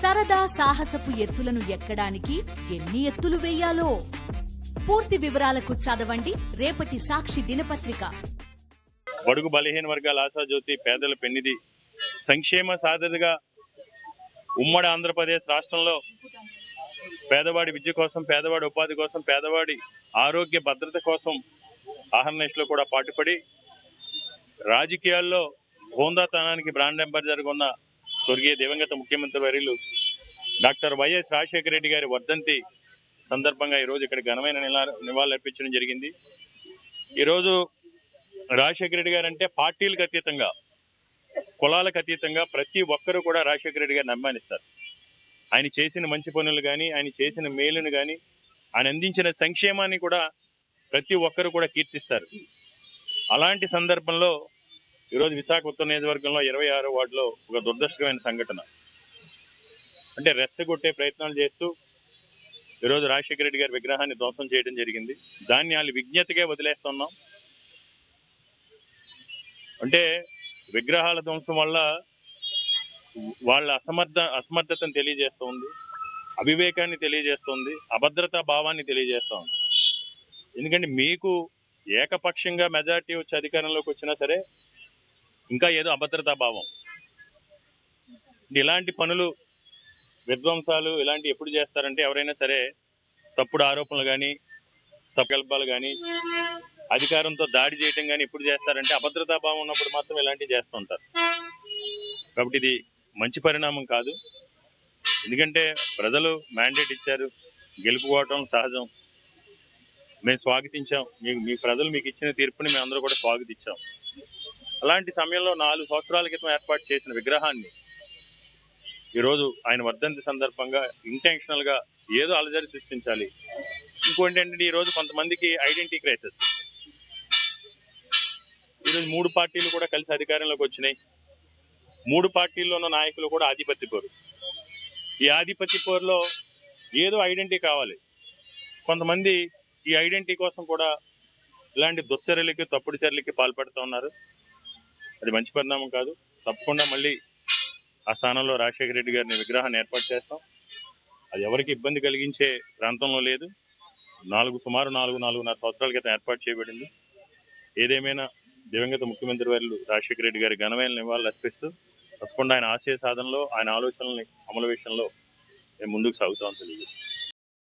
సరదా సాహసపు ఎత్తులను ఎక్కడానికి ఎన్ని ఎత్తులు వేయాలో పూర్తి వివరాలకు చదవండి రేపటి సాక్షి దినపత్రిక. బడుగు బలహీన వర్గాల ఆశాజ్యోతి, పేదల పెన్నిధి, సంక్షేమ సాధనగా ఉమ్మడి ఆంధ్రప్రదేశ్ రాష్ట్రంలో పేదవాడి విద్య కోసం, పేదవాడి ఉపాధి కోసం, పేదవాడి ఆరోగ్య భద్రత కోసం ఆహర్నిశలో కూడా పాటుపడి రాజకీయాల్లో హోందాతనానికి బ్రాండ్ అంబాసిడర్గా ఉన్న స్వర్గీయ దివంగత ముఖ్యమంత్రి వర్యులు డాక్టర్ వైఎస్ రాజశేఖర రెడ్డి గారి వర్ధంతి సందర్భంగా ఈరోజు ఇక్కడ ఘనమైన నివాళులు అర్పించడం జరిగింది. ఈరోజు రాజశేఖర రెడ్డి గారు అంటే పార్టీలకు అతీతంగా, కులాలకు అతీతంగా ప్రతి ఒక్కరూ కూడా రాజశేఖర రెడ్డి గారిని అభిమానిస్తారు. ఆయన చేసిన మంచి పనులు కానీ, ఆయన చేసిన మేలును కానీ, ఆయన అందించిన సంక్షేమాన్ని కూడా ప్రతి ఒక్కరు కూడా కీర్తిస్తారు. అలాంటి సందర్భంలో ఈరోజు విశాఖ ఉత్తర నియోజకవర్గంలో 26వ వార్డులో ఒక దురదృష్టకరమైన సంఘటన, అంటే రెచ్చగొట్టే ప్రయత్నాలు చేస్తూ ఈరోజు రాజశేఖర రెడ్డి గారి విగ్రహాన్ని ధ్వంసం చేయడం జరిగింది. దాన్ని వాళ్ళు విజ్ఞతగా వదిలేస్తున్నాం. అంటే విగ్రహాల ధ్వంసం వల్ల వాళ్ళ అసమర్థతను తెలియజేస్తుంది, అవివేకాన్ని తెలియజేస్తుంది, అభద్రతా భావాన్ని తెలియజేస్తుంది. ఎందుకంటే మీకు ఏకపక్షంగా మెజారిటీ వచ్చి అధికారంలోకి వచ్చినా సరే ఇంకా ఏదో అభద్రతా భావం. ఇలాంటి పనులు, విధ్వంసాలు ఇలాంటి ఎప్పుడు చేస్తారంటే ఎవరైనా సరే తప్పుడు ఆరోపణలు కానీ, తప్పకల్పాలు కానీ, అధికారంతో దాడి చేయడం కానీ ఎప్పుడు చేస్తారంటే అభద్రతా భావం ఉన్నప్పుడు మాత్రం ఇలాంటివి చేస్తూ ఉంటారు. కాబట్టి ఇది మంచి పరిణామం కాదు. ఎందుకంటే ప్రజలు మ్యాండేట్ ఇచ్చారు, గెలుపుకోవటం సహజం. మేము స్వాగతించాం, మీ ప్రజలు మీకు ఇచ్చిన తీర్పుని మేము అందరూ కూడా స్వాగతించాం. అలాంటి సమయంలో 4 సంవత్సరాల క్రితం ఏర్పాటు చేసిన విగ్రహాన్ని ఈరోజు ఆయన వర్ధంతి సందర్భంగా ఇంటెన్షనల్గా ఏదో అలజడి సృష్టించాలి. ఇంకోటి ఏంటంటే ఈరోజు కొంతమందికి ఐడెంటిటీ క్రైసిస్. ఈరోజు 3 పార్టీలు కూడా కలిసి అధికారంలోకి వచ్చినాయి. 3 పార్టీల్లో ఉన్న నాయకులు కూడా ఆధిపత్య పోరు. ఈ ఆధిపత్య పోరులో ఏదో ఐడెంటిటీ కావాలి. కొంతమంది ఈ ఐడెంటిటీ కోసం కూడా ఇలాంటి దుశ్చర్యలకి, తప్పుడు చర్యలకి పాల్పడుతూ ఉన్నారు. అది మంచి పరిణామం కాదు. తప్పకుండా మళ్ళీ ఆ స్థానంలో రాజశేఖర రెడ్డి గారిని విగ్రహాన్ని ఏర్పాటు చేస్తాం. అది ఎవరికి ఇబ్బంది కలిగించే ప్రాంతంలో లేదు. సుమారు 4.5 సంవత్సరాల క్రితం ఏర్పాటు చేయబడింది. ఏదేమైనా దివంగత ముఖ్యమంత్రి వర్యులు రాజశేఖర రెడ్డి గారి ఘనమైన నివాళులు అర్పిస్తూ తప్పకుండా ఆయన ఆశయ సాధనలో, ఆయన ఆలోచనల్ని అమలు విషయంలో మేము ముందుకు సాగుతామని తెలియజేస్తాం.